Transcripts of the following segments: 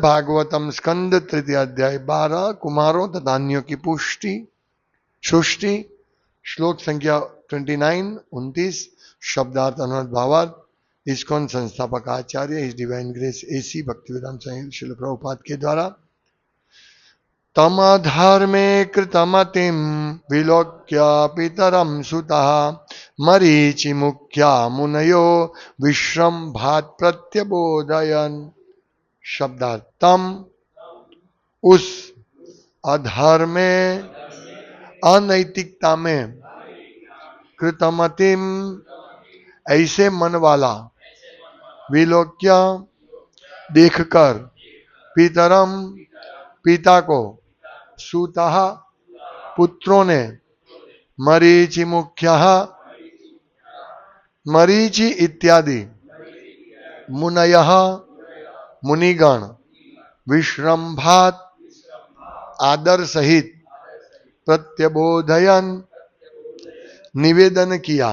भागवतम स्कंद तृतीय अध्याय 12 कुमारों तथा अन्यों की पुष्टि सृष्टि श्लोक संख्या 29-29 शब्दार्थ अनुवाद भावार्थ इस्कॉन संस्थापक आचार्य इस डिवाइन ग्रेस एसी भक्तिवेदांत स्वामी श्रील प्रभुपाद के द्वारा तमधर्मे कृतमतिम विलोक्य पितरम सुतः मरीचि मुख्या मुनयो विश्रम्भात् प्रत्यबोधयन्। शब्दार्थ तम उस अधर्म में अनैतिकता में कृतमतिम ऐसे मन वाला विलोक्य देखकर पितरम पिता को सुतः पुत्रों ने मरीचि मुख्य मरीचि इत्यादि मुनयः मुनिगण विश्रम्भात आदर सहित प्रत्यबोधयन निवेदन किया।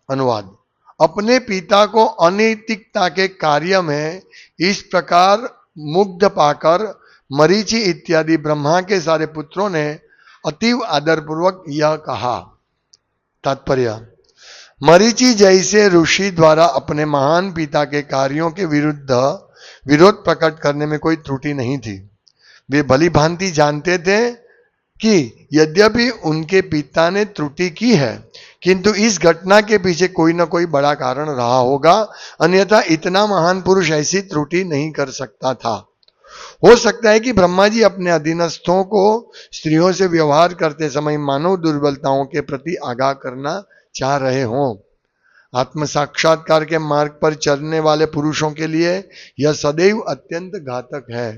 अनुवाद अपने पिता को अनैतिकता के कार्य में इस प्रकार मुग्ध पाकर मरीचि इत्यादि ब्रह्मा के सारे पुत्रों ने अतीव आदरपूर्वक यह कहा। तात्पर्य मरीचि जैसे ऋषि द्वारा अपने महान पिता के कार्यों के विरोध प्रकट करने में कोई त्रुटि नहीं थी। वे भली भांति जानते थे कि यद्यपि उनके पिता ने त्रुटि की है किंतु इस घटना के पीछे कोई ना कोई बड़ा कारण रहा होगा, अन्यथा इतना महान पुरुष ऐसी त्रुटि नहीं कर सकता था। हो सकता है कि ब्रह्मा जी अपने अधीनस्थों को स्त्रियों से व्यवहार करते समय मानव दुर्बलताओं के प्रति आगाह करना चाह रहे हों। आत्म साक्षात्कार के मार्ग पर चलने वाले पुरुषों के लिए यह सदैव अत्यंत घातक है।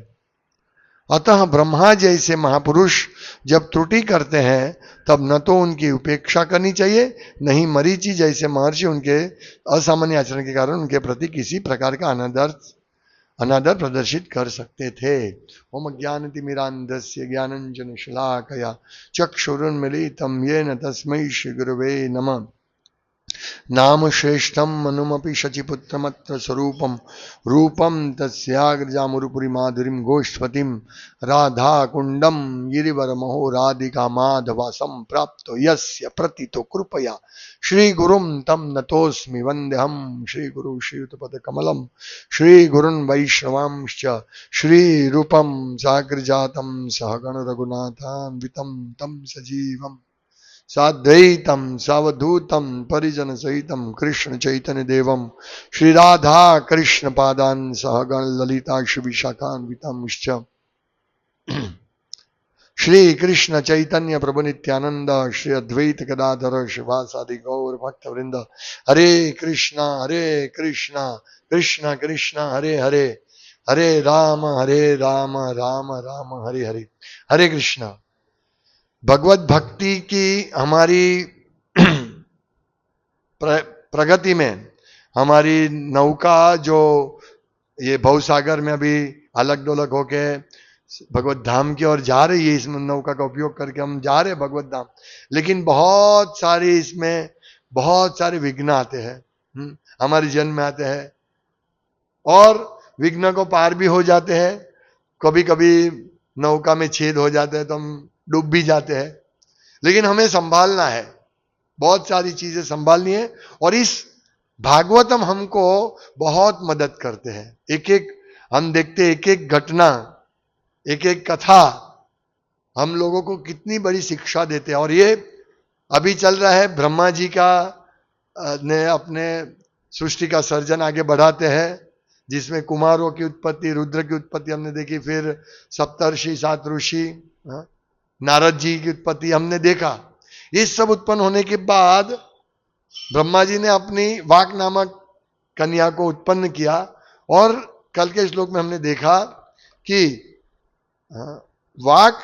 अतः ब्रह्मा जैसे महापुरुष जब त्रुटि करते हैं तब न तो उनकी उपेक्षा करनी चाहिए, नहीं मरीचि जैसे महर्षि उनके असामान्य आचरण के कारण उनके प्रति किसी प्रकार का अनादर प्रदर्शित कर सकते थे। ओम ज्ञानतिमिरान्धस्य ज्ञानंजन शलाकया चक्षुरुन्मीलितं येन तस्मै श्री गुरवे नमः। नाम श्रेष्ठम मनुमपि शचिपुत्रमत्र स्वरूपम रूपम तस्याग्रजामुरुपुरी माधुरीम गोष्ठपतिम राधा कुंडम गिरिवर महो राधिका माधवासम प्राप्तो यस्य प्रतितो कृपया श्री गुरुम तम नतोस्मि वंदेहम श्री गुरु श्रीयुतपद कमलम श्री गुरुन् वैष्णवांश्च श्री रूपम साग्रजातम सहगण रघुनाथान्वितं तम सजीवम साद्वैतम सावधूतम परिजन सहितम कृष्ण चैतन्य देवम श्री राधा कृष्ण पादान सहगण ललिता श्री विशाखान्वितम्श्च श्री कृष्ण चैतन्य प्रभु नित्यानंद श्री अद्वैत गदाधर शिवासादि गौर भक्त वृंद। हरे कृष्णा कृष्णा कृष्णा हरे हरे हरे राम राम राम हरे हरे। हरे कृष्णा। भगवत भक्ति की हमारी प्रगति में हमारी नौका जो ये भवसागर में अभी अलग डोलक होके भगवत धाम की ओर जा रही है, इस नौका का उपयोग करके हम जा रहे हैं भगवत धाम, लेकिन बहुत सारे विघ्न आते हैं, हमारे जन्म में आते हैं और विघ्न को पार भी हो जाते हैं। कभी कभी नौका में छेद हो जाते हैं तो हम डूब भी जाते हैं, लेकिन हमें संभालना है, बहुत सारी चीजें संभालनी है और इस भागवतम हमको बहुत मदद करते हैं। हम देखते एक घटना एक कथा हम लोगों को कितनी बड़ी शिक्षा देते हैं। और ये अभी चल रहा है, ब्रह्मा जी का ने अपने सृष्टि का सर्जन आगे बढ़ाते हैं, जिसमें कुमारों की उत्पत्ति, रुद्र की उत्पत्ति हमने देखी, फिर सप्तर्षि, 7 ऋषि, नारद जी की उत्पत्ति हमने देखा। इस सब उत्पन्न होने के बाद ब्रह्मा जी ने अपनी वाक नामक कन्या को उत्पन्न किया और कल के श्लोक में हमने देखा कि वाक,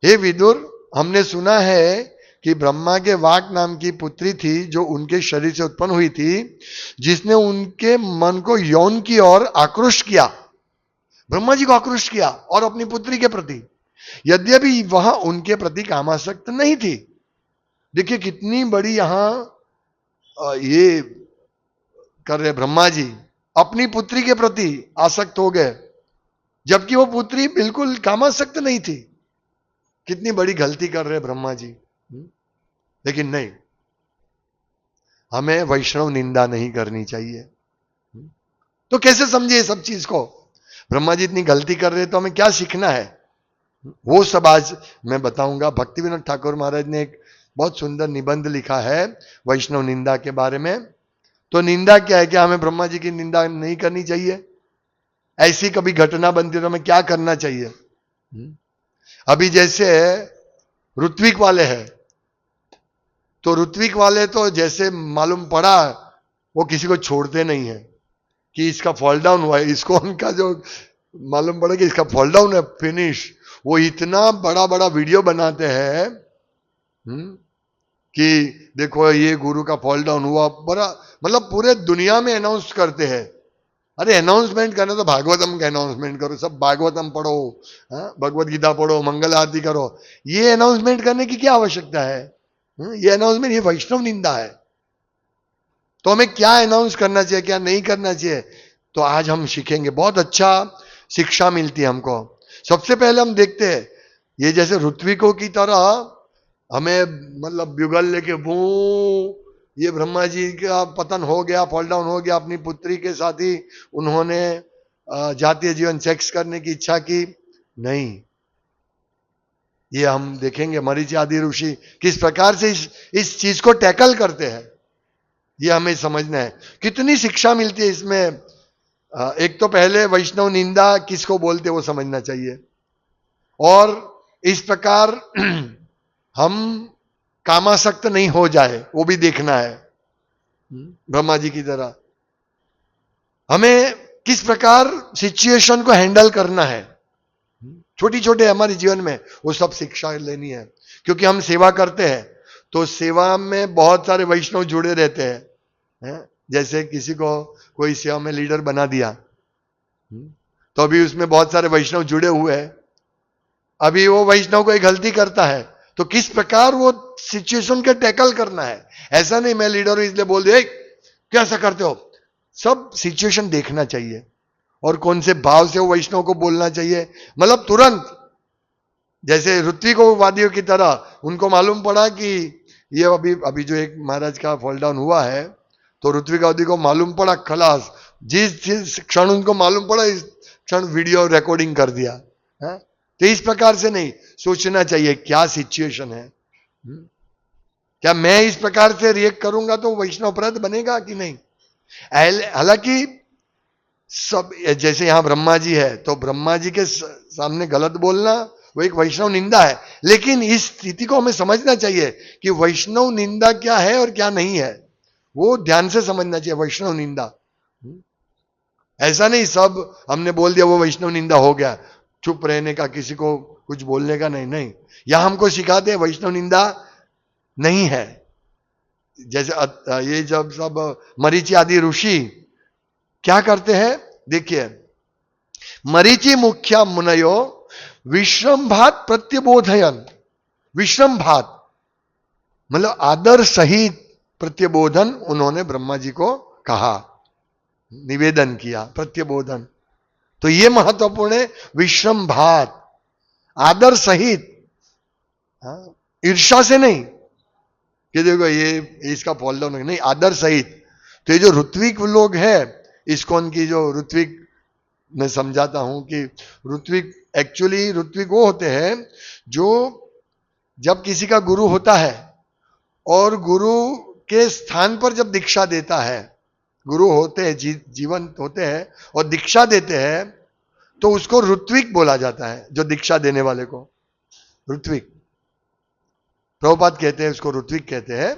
हे विदुर, हमने सुना है कि ब्रह्मा के वाक नाम की पुत्री थी जो उनके शरीर से उत्पन्न हुई थी, जिसने उनके मन को यौन की ओर आकृष्ट किया, ब्रह्मा जी को आकृष्ट किया और अपनी पुत्री के प्रति, यद्यपि वह उनके प्रति कामासक्त नहीं थी। देखिए कितनी बड़ी यहां ये कर रहे ब्रह्मा जी, अपनी पुत्री के प्रति आसक्त हो गए। जबकि वो पुत्री बिल्कुल कामासक्त नहीं थी। कितनी बड़ी गलती कर रहे ब्रह्मा जी। लेकिन नहीं, हमें वैष्णव निंदा नहीं करनी चाहिए। तो कैसे समझे सब चीज को? ब्रह्मा जी इतनी गलती कर रहे तो हमें क्या सीखना है, वो सब आज मैं बताऊंगा। भक्तिविनोद ठाकुर महाराज ने एक बहुत सुंदर निबंध लिखा है वैष्णव निंदा के बारे में। तो निंदा क्या है? क्या हमें ब्रह्मा जी की निंदा नहीं करनी चाहिए? ऐसी कभी घटना बनती है तो हमें क्या करना चाहिए? अभी जैसे ऋत्विक वाले हैं, तो ऋत्विक वाले तो जैसे मालूम पड़ा वो किसी को छोड़ते नहीं है कि इसका फॉल डाउन हुआ है, इसको उनका जो मालूम पड़ा कि इसका फॉल डाउन है, फिनिश। वो इतना बड़ा बड़ा वीडियो बनाते हैं कि देखो ये गुरु का फॉल डाउन हुआ, बड़ा मतलब पूरे दुनिया में अनाउंस करते हैं। अरे अनाउंसमेंट करना तो भागवतम का अनाउंसमेंट करो, सब भागवतम पढ़ो, भगवत गीता पढ़ो, मंगल आरती करो। ये अनाउंसमेंट करने की क्या आवश्यकता है? ये अनाउंसमेंट, ये वैष्णव निंदा है। तो हमें क्या अनाउंस करना चाहिए, क्या नहीं करना चाहिए, तो आज हम सीखेंगे। बहुत अच्छा शिक्षा मिलती है हमको। सबसे पहले हम देखते हैं, ये जैसे ऋत्विकों की तरह हमें मतलब ब्युगल लेके बू, ये ब्रह्मा जी का पतन हो गया, फॉल डाउन हो गया, अपनी पुत्री के साथ ही उन्होंने जातीय जीवन सेक्स करने की इच्छा की। नहीं, ये हम देखेंगे मरीचि आदि ऋषि किस प्रकार से इस चीज को टैकल करते हैं, ये हमें समझना है। कितनी शिक्षा मिलती है इसमें। एक तो पहले वैष्णव निंदा किसको बोलते वो समझना चाहिए, और इस प्रकार हम कामासक्त नहीं हो जाए वो भी देखना है। ब्रह्मा जी की तरह हमें किस प्रकार सिचुएशन को हैंडल करना है, छोटी छोटे हमारे जीवन में, वो सब शिक्षा लेनी है। क्योंकि हम सेवा करते हैं तो सेवा में बहुत सारे वैष्णव जुड़े रहते हैं। जैसे किसी को कोई सेवा में लीडर बना दिया तो अभी उसमें बहुत सारे वैष्णव जुड़े हुए हैं। अभी वो वैष्णव कोई गलती करता है तो किस प्रकार वो सिचुएशन के टैकल करना है। ऐसा नहीं मैं लीडर हूं इसलिए बोल दिया कैसा करते हो, सब सिचुएशन देखना चाहिए और कौन से भाव से वो वैष्णव को बोलना चाहिए। मतलब तुरंत, जैसे ऋत्विकवादियों की तरह उनको मालूम पड़ा कि ये अभी जो एक महाराज का फॉल डाउन हुआ है, तो ऋत्विकवादी को मालूम पड़ा, खलास, जिस क्षण उनको मालूम पड़ा इस क्षण वीडियो रिकॉर्डिंग कर दिया है? तो इस प्रकार से नहीं सोचना चाहिए क्या सिचुएशन है। क्या मैं इस प्रकार से रिएक्ट करूंगा तो वैष्णव अपराध बनेगा कि नहीं? हालांकि सब, जैसे यहां ब्रह्मा जी है तो ब्रह्मा जी के सामने गलत बोलना वो एक वैष्णव निंदा है। लेकिन इस स्थिति को हमें समझना चाहिए कि वैष्णव निंदा क्या है और क्या नहीं है, वो ध्यान से समझना चाहिए। वैष्णव निंदा ऐसा नहीं सब हमने बोल दिया वो वैष्णव निंदा हो गया, चुप रहने का, किसी को कुछ बोलने का नहीं। नहीं, यहां हमको सिखाते हैं वैष्णव निंदा नहीं है। जैसे ये जब सब मरीचि आदि ऋषि क्या करते हैं, देखिए, मरीचि मुख्या मुनयो विश्रम्भात प्रत्यबोधयन। विश्रम्भात मतलब आदर सहित प्रत्यबोधन उन्होंने ब्रह्मा जी को कहा, निवेदन किया, प्रत्यबोधन। तो ये महत्वपूर्ण है, विश्रम्भात, आदर सहित, ईर्षा से नहीं कि देखो ये इसका फॉल डाउन नहीं, आदर सहित। तो ये जो ऋत्विक लोग हैं, इस्कॉन की जो ऋत्विक, मैं समझाता हूं कि ऋत्विक एक्चुअली ऋत्विक वो होते हैं जो जब किसी का गुरु होता है और गुरु के स्थान पर जब दीक्षा देता है, गुरु होते हैं, जीवंत होते हैं और दीक्षा देते हैं, तो उसको ऋत्विक बोला जाता है। जो दीक्षा देने वाले को ऋत्विक, प्रभुपाद कहते हैं उसको ऋत्विक कहते हैं।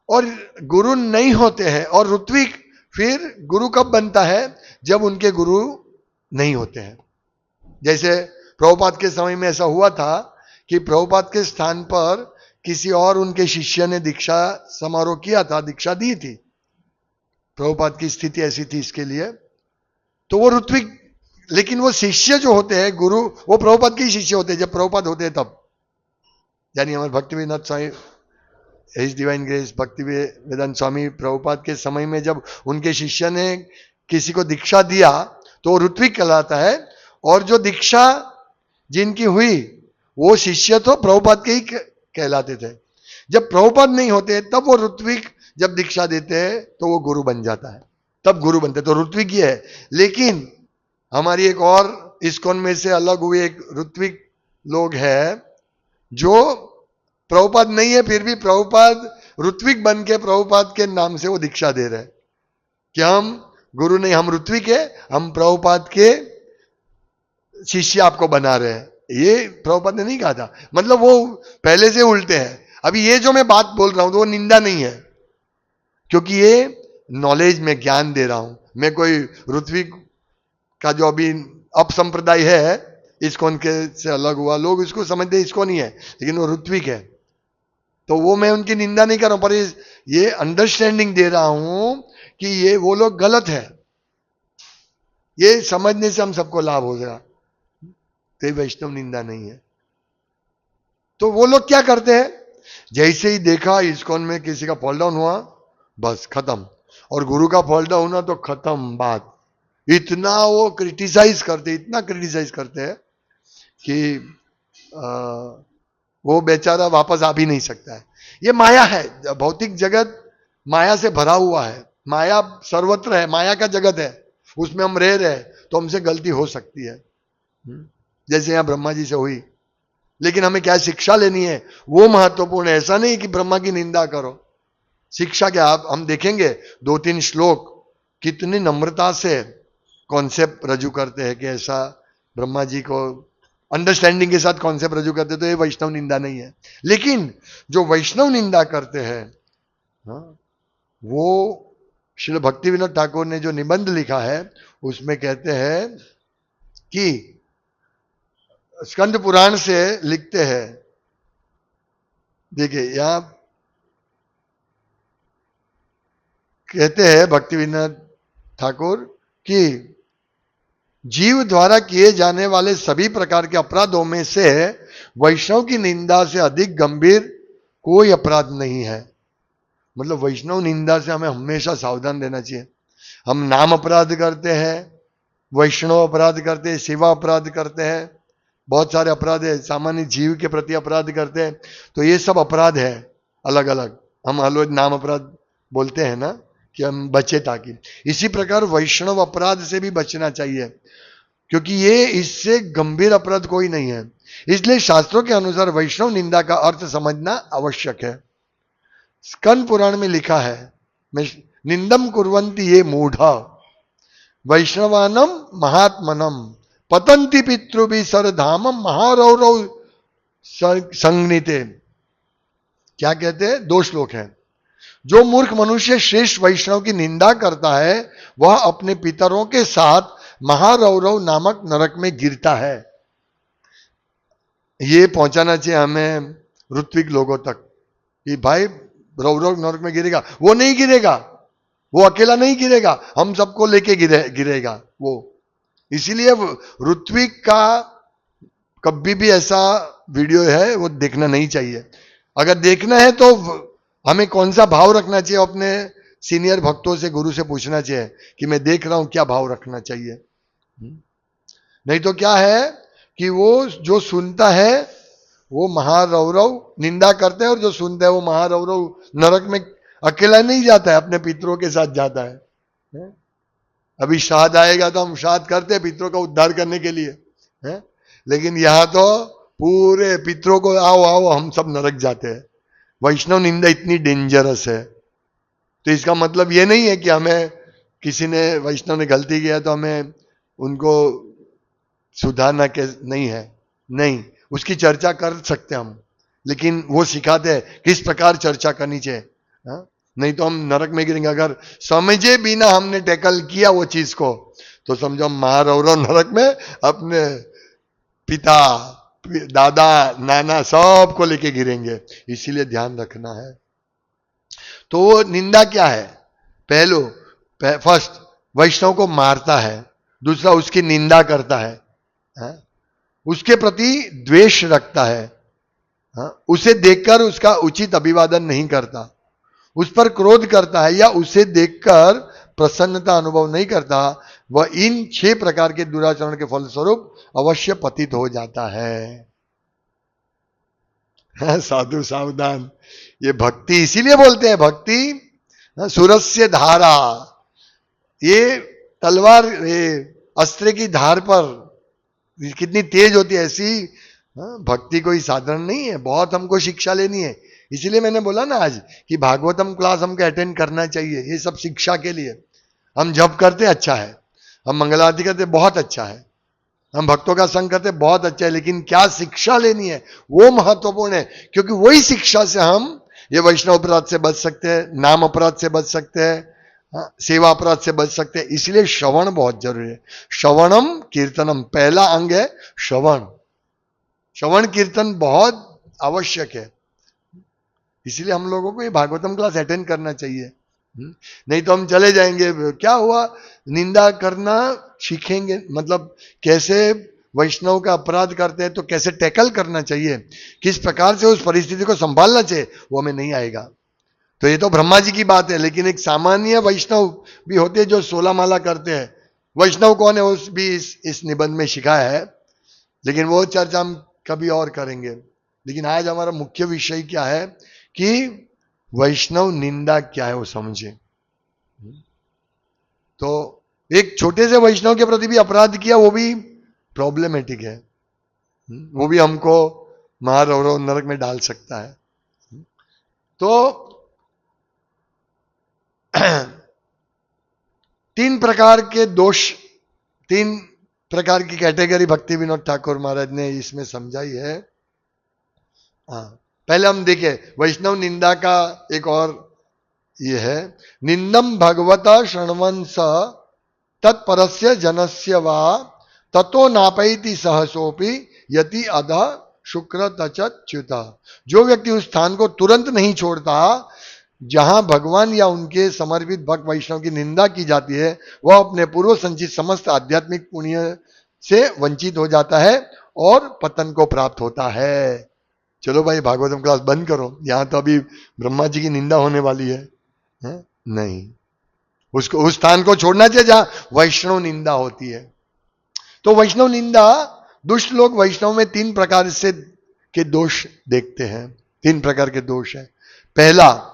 और गुरु नहीं होते हैं, और ऋत्विक फिर गुरु कब बनता है, जब उनके गुरु नहीं होते हैं। जैसे प्रभुपाद के समय में ऐसा हुआ था कि प्रभुपाद के स्थान पर किसी और उनके शिष्य ने दीक्षा समारोह किया था, दीक्षा दी थी। प्रभुपाद की स्थिति ऐसी थी इसके लिए, तो वो ऋत्विक, लेकिन वो शिष्य जो होते हैं, गुरु वो प्रभुपाद के ही शिष्य होते हैं जब प्रभुपाद होते हैं तब। यानी हमारे भक्तिवेदांत स्वामी, हिज डिवाइन ग्रेस भक्तिवेदांत स्वामी प्रभुपाद के समय में जब उनके शिष्य ने किसी को दीक्षा दिया तो वो ऋत्विक कहलाता है। और जो दीक्षा जिनकी हुई वो शिष्य तो प्रभुपाद के ही कहलाते थे। जब प्रभुपाद नहीं होते तब वो ऋत्विक जब दीक्षा देते हैं तो वो गुरु बन जाता है, तब गुरु बनते। तो ऋत्विक ही है। लेकिन हमारी एक और इस्कॉन में से अलग हुए एक ऋत्विक लोग हैं जो प्रभुपाद नहीं है, फिर भी प्रभुपाद ऋत्विक बन के प्रभुपाद के नाम से वो दीक्षा दे रहे हैं कि हम गुरु नहीं, हम ऋत्विक है, हम प्रभुपाद के शिष्य आपको बना रहे हैं। ये प्रभुपाद ने नहीं कहा था, मतलब वो पहले से उल्टे हैं। अभी ये जो मैं बात बोल रहा हूं तो वो निंदा नहीं है, क्योंकि ये नॉलेज में ज्ञान दे रहा हूं। मैं कोई ऋत्विक का जो अभी अपसंप्रदाय है, इस्कॉन के से अलग हुआ, लोग इसको समझते इस्कॉन ही है, लेकिन वो ऋत्विक है, तो वो मैं उनकी निंदा नहीं कर रहा हूं, पर ये अंडरस्टैंडिंग दे रहा हूं कि ये वो लोग गलत है। ये समझने से हम सबको लाभ हो जाएगा, तो वैष्णव निंदा नहीं है। तो वो लोग क्या करते हैं, जैसे ही देखा इस्कॉन में किसी का फॉल डाउन हुआ, बस खत्म, और गुरु का फॉल डाउन हुआ तो खत्म बात। इतना वो क्रिटिसाइज करते, इतना क्रिटिसाइज करते हैं कि वो बेचारा वापस आ भी नहीं सकता है। ये माया है, भौतिक जगत माया से भरा हुआ है, माया सर्वत्र है, माया का जगत है, उसमें हम रह रहे, तो हमसे गलती हो सकती है, जैसे यहां ब्रह्मा जी से हुई। लेकिन हमें क्या शिक्षा लेनी है वो महत्वपूर्ण है। ऐसा नहीं कि ब्रह्मा की निंदा करो। शिक्षा क्या, आप हम देखेंगे 2-3 श्लोक कितनी नम्रता से कॉन्सेप्ट रजू करते हैं कि ऐसा ब्रह्मा जी को अंडरस्टैंडिंग के साथ कॉन्सेप्ट रजू करते, तो ये वैष्णव निंदा नहीं है। लेकिन जो वैष्णव निंदा करते हैं, वो श्रील भक्तिविनोद ठाकुर ने जो निबंध लिखा है उसमें कहते हैं कि स्कंद पुराण से लिखते हैं, देखिए यहां कहते हैं भक्तिविनोद ठाकुर कि जीव द्वारा किए जाने वाले सभी प्रकार के अपराधों में से वैष्णव की निंदा से अधिक गंभीर कोई अपराध नहीं है। मतलब वैष्णव निंदा से हमें हमेशा सावधान रहना चाहिए। हम नाम अपराध करते हैं, वैष्णव अपराध करते हैं, सेवा अपराध करते हैं, बहुत सारे अपराध है, सामान्य जीव के प्रति अपराध करते हैं, तो ये सब अपराध है अलग अलग। हम अलग नाम अपराध बोलते हैं ना कि हम बचे ताकि। इसी प्रकार वैष्णव अपराध से भी बचना चाहिए, क्योंकि ये इससे गंभीर अपराध कोई नहीं है। इसलिए शास्त्रों के अनुसार वैष्णव निंदा का अर्थ समझना आवश्यक है। स्कंद पुराण में लिखा है, निंदम कुर्वन्ति ये मूढ़ा वैष्णवानम महात्मनम पतंति पितृभि सरधामम महारौरव संगनीते। क्या कहते हैं, 2 श्लोक हैं। जो मूर्ख मनुष्य श्रेष्ठ वैष्णव की निंदा करता है वह अपने पितरों के साथ महारौरव नामक नरक में गिरता है। ये पहुंचाना चाहिए हमें ऋत्विक लोगों तक कि भाई रौरव नरक में गिरेगा। वो नहीं गिरेगा, वो अकेला नहीं गिरेगा, हम सबको लेके गिरेगा वो। इसीलिए ऋत्विक का कभी भी ऐसा वीडियो है वो देखना नहीं चाहिए। अगर देखना है तो हमें कौन सा भाव रखना चाहिए, अपने सीनियर भक्तों से, गुरु से पूछना चाहिए कि मैं देख रहा हूं क्या भाव रखना चाहिए। नहीं तो क्या है कि वो जो सुनता है वो महारौरव निंदा करते हैं, और जो सुनता है वो महारौरव नरक में अकेला नहीं जाता है, अपने पितरों के साथ जाता है। अभी श्राद्ध आएगा तो हम श्राद्ध करते हैं पितरों का उद्धार करने के लिए, है? लेकिन यहां तो पूरे पितरों को आओ आओ हम सब नरक जाते हैं। वैष्णव निंदा इतनी डेंजरस है। तो इसका मतलब ये नहीं है कि हमें किसी ने वैष्णव ने गलती किया तो हमें उनको सुधारना के नहीं है, नहीं, उसकी चर्चा कर सकते हम, लेकिन वो सिखाते हैं किस प्रकार चर्चा करनी चाहिए। नहीं तो हम नरक में गिरेंगे। अगर समझे बिना हमने टैकल किया वो चीज को तो समझो हम महारौरव नरक में अपने पिता, दादा, नाना सबको लेके गिरेंगे। इसीलिए ध्यान रखना है। तो वो निंदा क्या है, फर्स्ट वैष्णव को मारता है, दूसरा उसकी निंदा करता है, उसके प्रति द्वेष रखता है, उसे देखकर उसका उचित अभिवादन नहीं करता, उस पर क्रोध करता है या उसे देखकर प्रसन्नता अनुभव नहीं करता, वह इन 6 प्रकार के दुराचरण के फलस्वरूप अवश्य पतित हो जाता है। साधु सावधान, ये भक्ति इसीलिए बोलते हैं भक्ति सुरस्य धारा। ये तलवार, ये अस्त्र की धार पर कितनी तेज होती है, ऐसी भक्ति कोई साधारण नहीं है, बहुत हमको शिक्षा लेनी है। इसीलिए मैंने बोला ना आज कि भागवतम क्लास हमको अटेंड करना चाहिए, ये सब शिक्षा के लिए। हम जप करते अच्छा है, हम मंगलारती करते बहुत अच्छा है, हम भक्तों का संग करते बहुत अच्छा है, लेकिन क्या शिक्षा लेनी है वो महत्वपूर्ण है। क्योंकि वही शिक्षा से हम ये वैष्णव अपराध से बच सकते हैं, नाम अपराध से बच सकते हैं, सेवा अपराध से बच सकते हैं। इसलिए श्रवण बहुत जरूरी है। श्रवणम कीर्तनम, पहला अंग है श्रवण। श्रवण कीर्तन बहुत आवश्यक है। इसलिए हम लोगों को ये भागवतम क्लास अटेंड करना चाहिए। नहीं तो हम चले जाएंगे, क्या हुआ, निंदा करना सीखेंगे, मतलब कैसे वैष्णव का अपराध करते हैं तो कैसे टैकल करना चाहिए, किस प्रकार से उस परिस्थिति को संभालना चाहिए, वो हमें नहीं आएगा। तो ये तो ब्रह्मा जी की बात है, लेकिन एक सामान्य वैष्णव भी होते हैं जो 16 माला करते हैं। वैष्णव कौन है उस भी इस निबंध में सिखाया है, लेकिन वो चर्चा हम कभी और करेंगे। लेकिन आज हमारा मुख्य विषय क्या है कि वैष्णव निंदा क्या है वो समझे। तो एक छोटे से वैष्णव के प्रति भी अपराध किया, वो भी प्रॉब्लमेटिक है, वो भी हमको महारौरव नरक में डाल सकता है। तो 3 प्रकार के दोष, 3 प्रकार की कैटेगरी भक्ति विनोद ठाकुर महाराज ने इसमें समझाई है। हाँ, पहले हम देखें वैष्णव निंदा का एक और ये है, निंदम भगवता शृण्वंस तत्परस्य जनस्य वा ततो नापैति सहसोपि यति अध शुक्र तच्युता। जो व्यक्ति उस स्थान को तुरंत नहीं छोड़ता जहां भगवान या उनके समर्पित भक्त वैष्णव की निंदा की जाती है, वह अपने पूर्व संचित समस्त आध्यात्मिक पुण्य से वंचित हो जाता है और पतन को प्राप्त होता है। चलो भाई भागवतम क्लास बंद करो, यहां तो अभी ब्रह्मा जी की निंदा होने वाली है? नहीं, उसको उस स्थान को छोड़ना चाहिए जहां वैष्णव निंदा होती है। तो वैष्णव निंदा, दुष्ट लोग वैष्णव में 3 प्रकार से के दोष देखते हैं। 3 प्रकार के दोष है। पहला,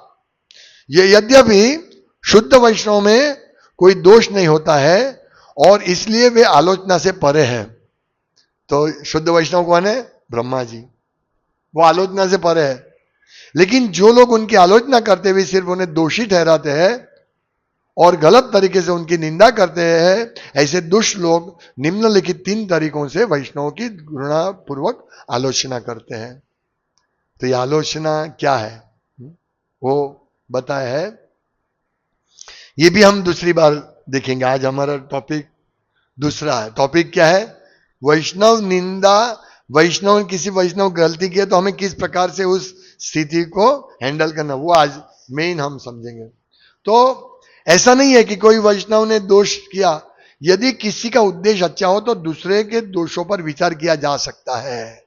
ये यद्यपि शुद्ध वैष्णव में कोई दोष नहीं होता है और इसलिए वे आलोचना से परे हैं। तो शुद्ध वैष्णव कौन है? ब्रह्मा जी, वो आलोचना से परे है। लेकिन जो लोग उनकी आलोचना करते हुए सिर्फ उन्हें दोषी ठहराते हैं और गलत तरीके से उनकी निंदा करते हैं, ऐसे दुष्ट लोग निम्नलिखित 3 तरीकों से वैष्णव की घृणापूर्वक आलोचना करते हैं। तो ये आलोचना क्या है वो बताया है, ये भी हम दूसरी बार देखेंगे। आज हमारा टॉपिक दूसरा है। टॉपिक क्या है? वैष्णव निंदा। वैष्णव, किसी वैष्णव गलती की है तो हमें किस प्रकार से उस स्थिति को हैंडल करना, वो आज मेन हम समझेंगे। तो ऐसा नहीं है कि कोई वैष्णव ने दोष किया, यदि किसी का उद्देश्य अच्छा हो तो दूसरे के दोषों पर विचार किया जा सकता है।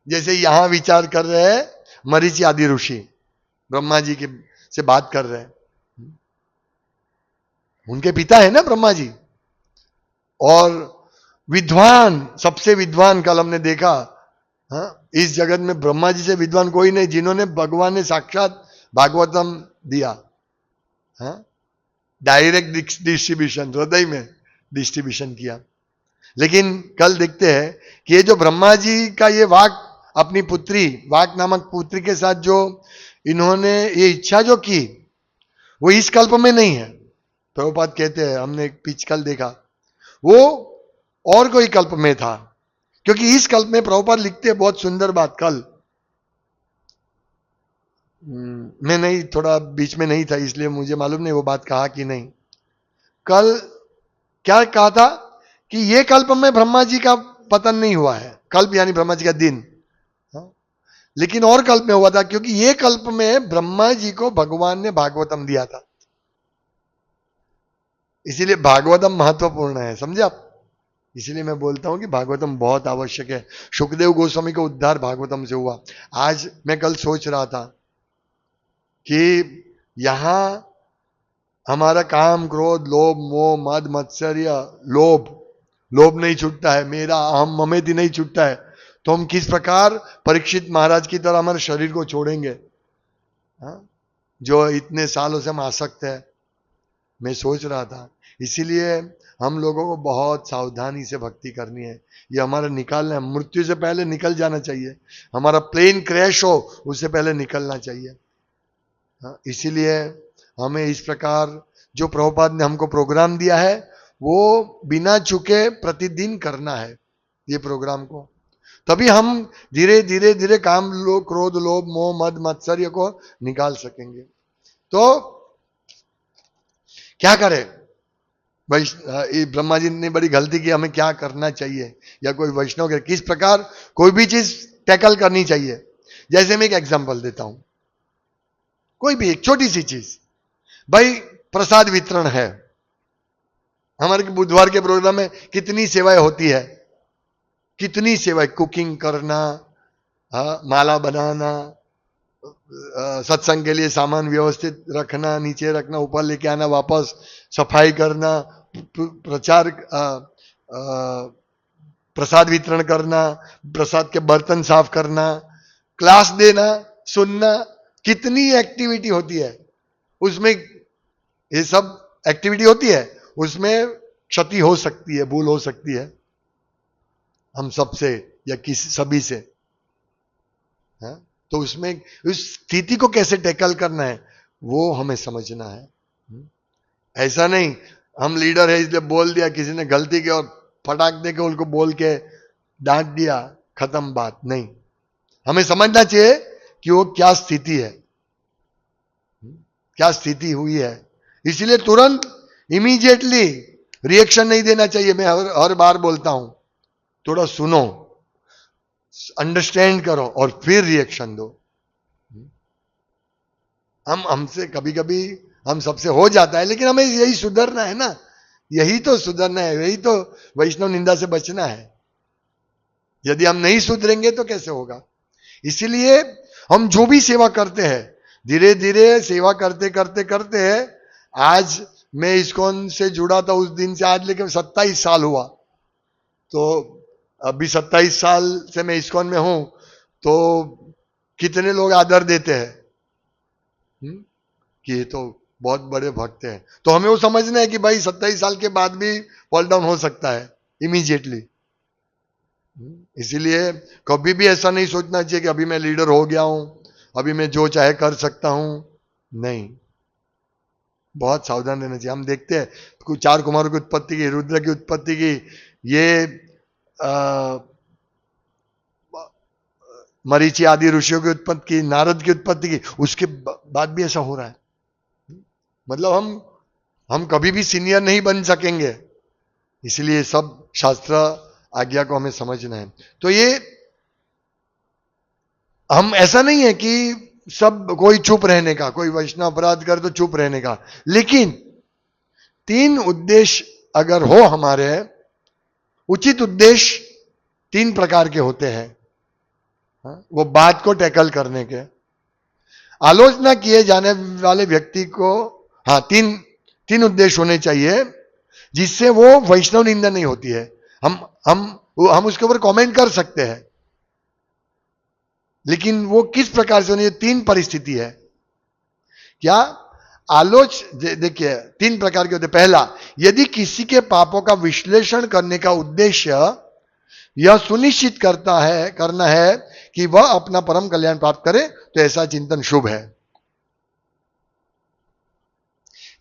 जैसे यहां विचार कर रहे हैं मरीचि आदि ऋषि, ब्रह्मा जी के से बात कर रहे हैं, उनके पिता है ना ब्रह्मा जी। और विद्वान, सबसे विद्वान, कल हमने देखा, इस जगत में ब्रह्मा जी से विद्वान कोई नहीं, जिन्होंने भगवान ने साक्षात भागवतम दिया, डायरेक्ट डिस्ट्रीब्यूशन, हृदय में डिस्ट्रीब्यूशन किया। लेकिन कल देखते हैं कि ये जो ब्रह्मा जी का ये वाक, अपनी पुत्री, वाक नामक पुत्री के साथ जो इन्होंने ये इच्छा जो की, वो इस कल्प में नहीं है। प्रभुपाद कहते हैं, हमने पिछ कल देखा, वो और कोई कल्प में था। क्योंकि इस कल्प में प्रभुपाद लिखते हैं बहुत सुंदर बात। कल मैं नहीं, थोड़ा बीच में नहीं था, इसलिए मुझे मालूम नहीं वो बात कहा कि नहीं। कल क्या कहा था कि ये कल्प में ब्रह्मा जी का पतन नहीं हुआ है, कल्प यानी ब्रह्मा जी का दिन, लेकिन और कल्प में हुआ था, क्योंकि ये कल्प में ब्रह्मा जी को भगवान ने भागवतम दिया था। इसीलिए भागवतम महत्वपूर्ण है, समझे आप? इसीलिए मैं बोलता हूं कि भागवतम बहुत आवश्यक है। सुखदेव गोस्वामी का उद्धार भागवतम से हुआ। आज मैं कल सोच रहा था कि यहां हमारा काम, क्रोध, लोभ, मोह, मद, मत्सर्य, लोभ लोभ नहीं छूटता है, मेरा अहम ममेति नहीं छूटता है, तो हम किस प्रकार परीक्षित महाराज की तरह हमारे शरीर को छोड़ेंगे? हाँ? जो इतने सालों से हम आसक्त है। मैं सोच रहा था, इसीलिए हम लोगों को बहुत सावधानी से भक्ति करनी है। ये हमारा निकालना है, मृत्यु से पहले निकल जाना चाहिए। हमारा प्लेन क्रैश हो उससे पहले निकलना चाहिए। हाँ, इसीलिए हमें इस प्रकार जो प्रभुपाद ने हमको प्रोग्राम दिया है वो बिना चुके प्रतिदिन करना है ये प्रोग्राम को। तभी हम धीरे धीरे धीरे काम, क्रोध, लोभ, मोह, मद, मत्सर्य को निकाल सकेंगे। तो क्या करें? ब्रह्मा जी ने बड़ी गलती की, हमें क्या करना चाहिए, या कोई वैष्णव के किस प्रकार कोई भी चीज टैकल करनी चाहिए। जैसे मैं एक एग्जांपल देता हूं, कोई भी एक छोटी सी चीज, भाई प्रसाद वितरण है, हमारे बुधवार के प्रोग्राम में कितनी सेवाएं होती है, कितनी सेवाएं, कुकिंग करना, माला बनाना, सत्संग के लिए सामान व्यवस्थित रखना, नीचे रखना, ऊपर लेके आना, वापस सफाई करना, प्रचार, प्रसाद वितरण करना, प्रसाद के बर्तन साफ करना, क्लास देना, सुनना, कितनी एक्टिविटी होती है उसमें। ये सब एक्टिविटी होती है, उसमें क्षति हो सकती है, भूल हो सकती है हम सबसे या किसी सभी से। है? तो उसमें उस स्थिति को कैसे टैकल करना है वो हमें समझना है। ऐसा नहीं हम लीडर है इसलिए बोल दिया, किसी ने गलती की और फटाक दे के उनको बोल के डांट दिया, खत्म बात नहीं। हमें समझना चाहिए कि वो क्या स्थिति है, क्या स्थिति हुई है। इसलिए तुरंत इमीडिएटली रिएक्शन नहीं देना चाहिए। मैं हर बार बोलता हूं, थोड़ा सुनो, अंडरस्टैंड करो और फिर रिएक्शन दो। हमसे कभी कभी हम सबसे हो जाता है, लेकिन हमें यही सुधरना है ना, यही तो सुधरना है, यही तो वैष्णव निंदा से बचना है। यदि हम नहीं सुधरेंगे तो कैसे होगा? इसीलिए हम जो भी सेवा करते हैं, धीरे धीरे सेवा करते करते करते आज मैं इस्कॉन से जुड़ा था उस दिन से आज लेकर 27 साल हुआ, तो अभी 27 साल से मैं इस्कॉन में हूं, तो कितने लोग आदर देते हैं कि ये तो बहुत बड़े भक्त हैं। तो हमें वो समझना है कि भाई 27 साल के बाद भी फॉल डाउन हो सकता है इमीडिएटली। इसीलिए कभी भी ऐसा नहीं सोचना चाहिए कि अभी मैं लीडर हो गया हूं, अभी मैं जो चाहे कर सकता हूं। नहीं, बहुत सावधान रहना चाहिए। हम देखते हैं कुछ 4 कुमारों की उत्पत्ति की, रुद्र की उत्पत्ति की, ये मरीचि आदि ऋषियों की उत्पत्ति की, नारद की उत्पत्ति की, उसके बाद भी ऐसा हो रहा है। मतलब हम कभी भी सीनियर नहीं बन सकेंगे। इसलिए सब शास्त्र आज्ञा को हमें समझना है। तो ये हम ऐसा नहीं है कि सब कोई चुप रहने का, कोई वैष्णव अपराध कर तो चुप रहने का, लेकिन 3 उद्देश्य अगर हो हमारे, उचित उद्देश्य 3 प्रकार के होते हैं। वो बात को टैकल करने के, आलोचना किए जाने वाले व्यक्ति को, हाँ, 3 उद्देश्य होने चाहिए जिससे वो वैष्णव निंदा नहीं होती है। हम उसके ऊपर कमेंट कर सकते हैं, लेकिन वो किस प्रकार से होनी है। 3 परिस्थिति है। क्या देखिए 3 प्रकार के होते। पहला, यदि किसी के पापों का विश्लेषण करने का उद्देश्य यह सुनिश्चित करना है कि वह अपना परम कल्याण प्राप्त करे, तो ऐसा चिंतन शुभ है।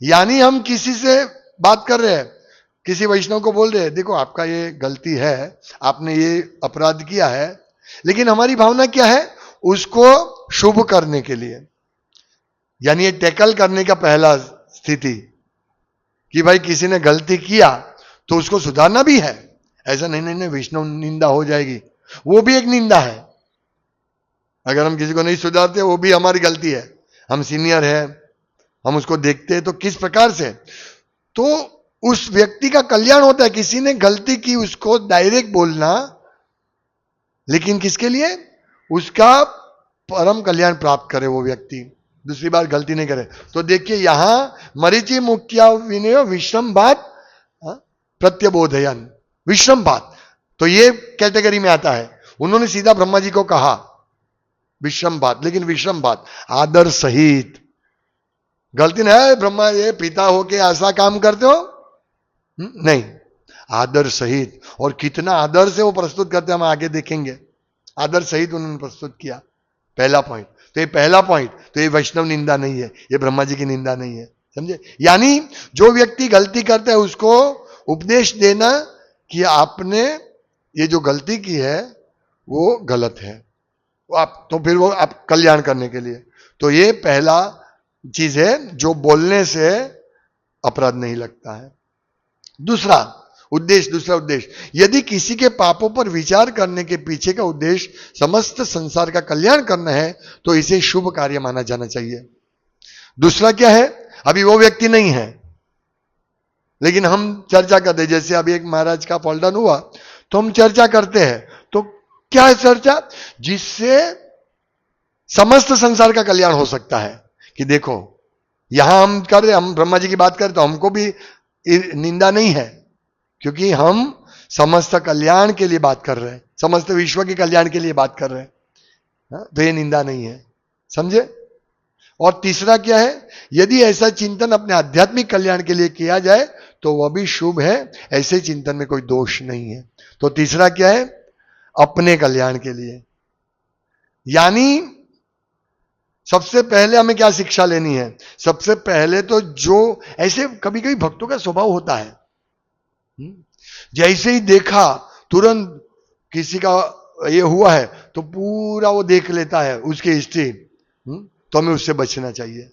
यानी हम किसी से बात कर रहे हैं, किसी वैष्णव को बोल रहे हैं, देखो आपका ये गलती है, आपने ये अपराध किया है, लेकिन हमारी भावना क्या है, उसको शुभ करने के लिए। यानी ये टैकल करने का पहला स्थिति कि भाई किसी ने गलती किया तो उसको सुधारना भी है। ऐसा नहीं वैष्णव निंदा हो जाएगी, वो भी एक निंदा है। अगर हम किसी को नहीं सुधारते वो भी हमारी गलती है। हम सीनियर है, हम उसको देखते हैं तो किस प्रकार से, तो उस व्यक्ति का कल्याण होता है। किसी ने गलती की उसको डायरेक्ट बोलना, लेकिन किसके लिए? उसका परम कल्याण प्राप्त करे वो व्यक्ति। दूसरी बार गलती नहीं करे। तो देखिए यहां मरीचि मुख्या विनय विश्रम बात प्रत्यबोधयन, विश्रम बात, तो ये कैटेगरी में आता है। उन्होंने सीधा ब्रह्मा जी को कहा विश्रम बात, लेकिन विश्रम बात आदर सहित। गलती नहीं है ब्रह्मा ये पिता हो के ऐसा काम करते हो, नहीं, आदर सहित। और कितना आदर से वो प्रस्तुत करते हम आगे देखेंगे। आदर सहित उन्होंने प्रस्तुत किया, पहला पॉइंट। तो ये पहला पॉइंट, तो ये वैष्णव निंदा नहीं है, ये ब्रह्मा जी की निंदा नहीं है, समझे। यानी जो व्यक्ति गलती करता है उसको उपदेश देना कि आपने ये जो गलती की है वो गलत है, वो आप, तो फिर वो आप कल्याण करने के लिए। तो ये पहला चीज है जो बोलने से अपराध नहीं लगता है। दूसरा उद्देश्य, यदि किसी के पापों पर विचार करने के पीछे का उद्देश्य समस्त संसार का कल्याण करना है तो इसे शुभ कार्य माना जाना चाहिए। दूसरा क्या है, अभी वो व्यक्ति नहीं है लेकिन हम चर्चा करते हैं, जैसे अभी एक महाराज का फॉल डाउन हुआ तो हम चर्चा करते हैं। तो क्या है चर्चा, जिससे समस्त संसार का कल्याण हो सकता है। कि देखो यहां हम कर रहे, हम ब्रह्मा जी की बात करें तो हमको भी निंदा नहीं है, क्योंकि हम समस्त कल्याण के लिए बात कर रहे हैं, समस्त विश्व के कल्याण के लिए बात कर रहे हैं, तो ये निंदा नहीं है, समझे। और तीसरा क्या है, यदि ऐसा चिंतन अपने आध्यात्मिक कल्याण के लिए किया जाए तो वह भी शुभ है, ऐसे चिंतन में कोई दोष नहीं है। तो तीसरा क्या है, अपने कल्याण के लिए। यानी सबसे पहले हमें क्या शिक्षा लेनी है, सबसे पहले तो जो ऐसे कभी कभी भक्तों का स्वभाव होता है, जैसे ही देखा तुरंत किसी का ये हुआ है तो पूरा वो देख लेता है उसकी हिस्ट्री, तो हमें उससे बचना चाहिए।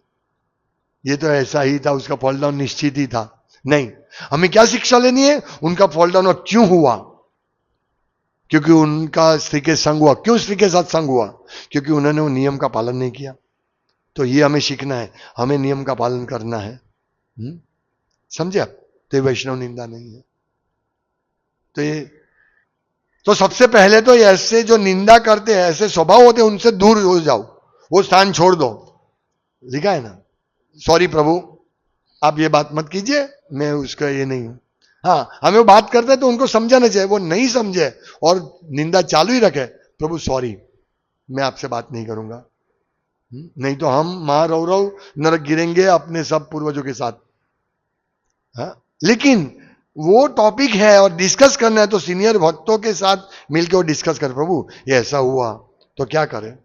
ये तो ऐसा ही था, उसका फॉल डाउन निश्चित ही था, नहीं। हमें क्या शिक्षा लेनी है, उनका फॉल डाउन और क्यों हुआ, क्योंकि उनका स्त्री के संग हुआ। क्यों स्त्री के साथ संग हुआ, क्योंकि उन्होंने वो नियम का पालन नहीं किया। तो ये हमें सीखना है, हमें नियम का पालन करना है, समझे आप। तो ये वैष्णव निंदा नहीं है। तो ये तो सबसे पहले तो ऐसे जो निंदा करते हैं, ऐसे स्वभाव होते हैं, उनसे दूर हो जाओ, वो स्थान छोड़ दो। लिखा है ना, सॉरी प्रभु आप ये बात मत कीजिए, मैं उसका ये नहीं हूं। हाँ, हमें वो बात करते हैं तो उनको समझाना चाहिए, वो नहीं समझे और निंदा चालू ही रखे, प्रभु सॉरी मैं आपसे बात नहीं करूंगा, नहीं तो हम महारौरव नरक गिरेंगे अपने सब पूर्वजों के साथ। हाँ? लेकिन वो टॉपिक है और डिस्कस करना है तो सीनियर भक्तों के साथ मिलकर वो डिस्कस कर, प्रभु ये ऐसा हुआ तो क्या करें,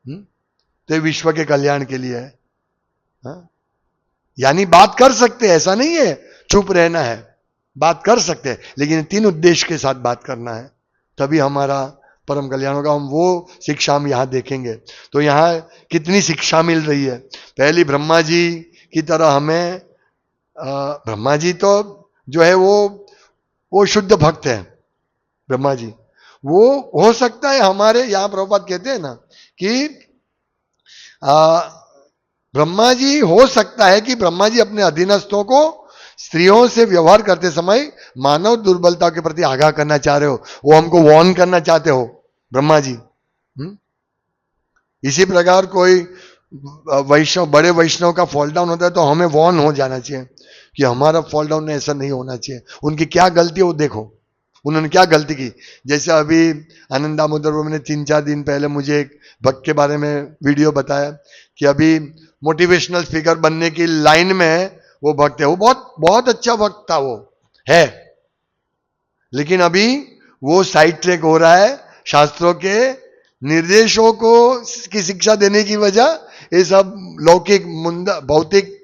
तो ये विश्व के कल्याण के लिए है। हाँ? यानी बात कर सकते हैं, ऐसा नहीं है चुप रहना है, बात कर सकते हैं, लेकिन 3 उद्देश्य के साथ बात करना है, तभी हमारा परम कल्याण होगा। हम वो शिक्षा हम यहां देखेंगे। तो यहां कितनी शिक्षा मिल रही है। पहली ब्रह्मा जी की तरह हमें, ब्रह्मा जी तो जो है वो शुद्ध भक्त है ब्रह्मा जी। वो हो सकता है हमारे यहां प्रभुपाद कहते हैं ना कि ब्रह्मा जी, हो सकता है कि ब्रह्मा जी अपने अधीनस्थों को स्त्रियों से व्यवहार करते समय मानव दुर्बलता के प्रति आगाह करना चाह रहे हो, वो हमको वार्न करना चाहते हो ब्रह्मा जी। इसी प्रकार कोई वैष्णव, बड़े वैष्णव का फॉल डाउन होता है तो हमें वार्न हो जाना चाहिए कि हमारा फॉल डाउन ऐसा नहीं होना चाहिए। उनकी क्या गलती है वो देखो, उन्होंने क्या गलती की। जैसे अभी आनंद दामोदर ने 3-4 दिन पहले मुझे एक भक्त के बारे में वीडियो बताया कि अभी मोटिवेशनल स्पीकर बनने की लाइन में वो भक्त है, वो बहुत बहुत अच्छा भक्त था वो है, लेकिन अभी वो साइड ट्रैक हो रहा है, शास्त्रों के निर्देशों को की शिक्षा देने की वजह ये सब लौकिक मुंदा भौतिक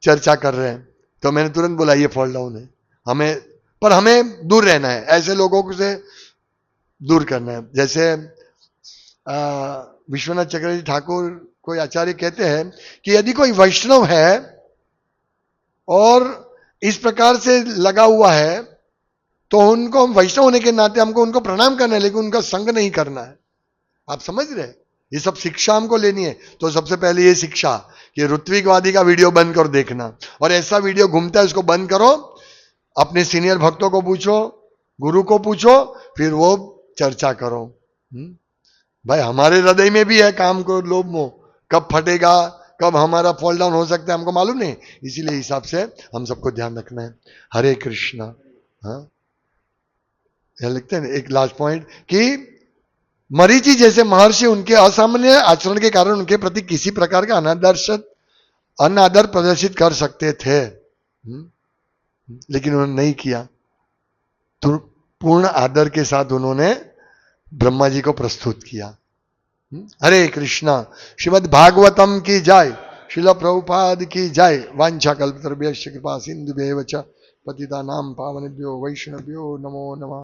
चर्चा कर रहे हैं। तो मैंने तुरंत बोला ये फॉल डाउन है, हमें दूर रहना है, ऐसे लोगों से दूर करना है। जैसे विश्वनाथ चक्रवर्ती ठाकुर कोई आचार्य कहते हैं कि यदि कोई वैष्णव है और इस प्रकार से लगा हुआ है तो उनको, हम वैष्णव होने के नाते हमको उनको प्रणाम करना है, लेकिन उनका संग नहीं करना है। आप समझ रहे, ये सब शिक्षा हमको लेनी है। तो सबसे पहले ये शिक्षा कि ऋत्विकवादी का वीडियो बंद करो देखना, और ऐसा वीडियो घूमता है उसको बंद करो, अपने सीनियर भक्तों को पूछो, गुरु को पूछो, फिर वो चर्चा करो। भाई हमारे हृदय में भी है काम को लोभ मोह, कब फटेगा कब हमारा फॉल डाउन हो सकता है हमको मालूम नहीं, इसीलिए हिसाब से हम सबको ध्यान रखना है। हरे कृष्णा। हाँ, यह लिखते हैं एक लास्ट पॉइंट कि मरीचि जैसे महर्षि उनके असामान्य आचरण के कारण उनके प्रति किसी प्रकार का अनादर प्रदर्शित कर सकते थे, लेकिन उन्होंने नहीं किया। तो पूर्ण आदर के साथ उन्होंने ब्रह्मा जी को प्रस्तुत किया। हरे कृष्णा। श्रीमद् भागवतम की जय। श्रील प्रभुपाद की जय। वांछा कल्पतरुभ्यश्च कृपा सिंधुभ्येव च पतितानां पावनेभ्यो वैष्णवेभ्यो नमो नमः।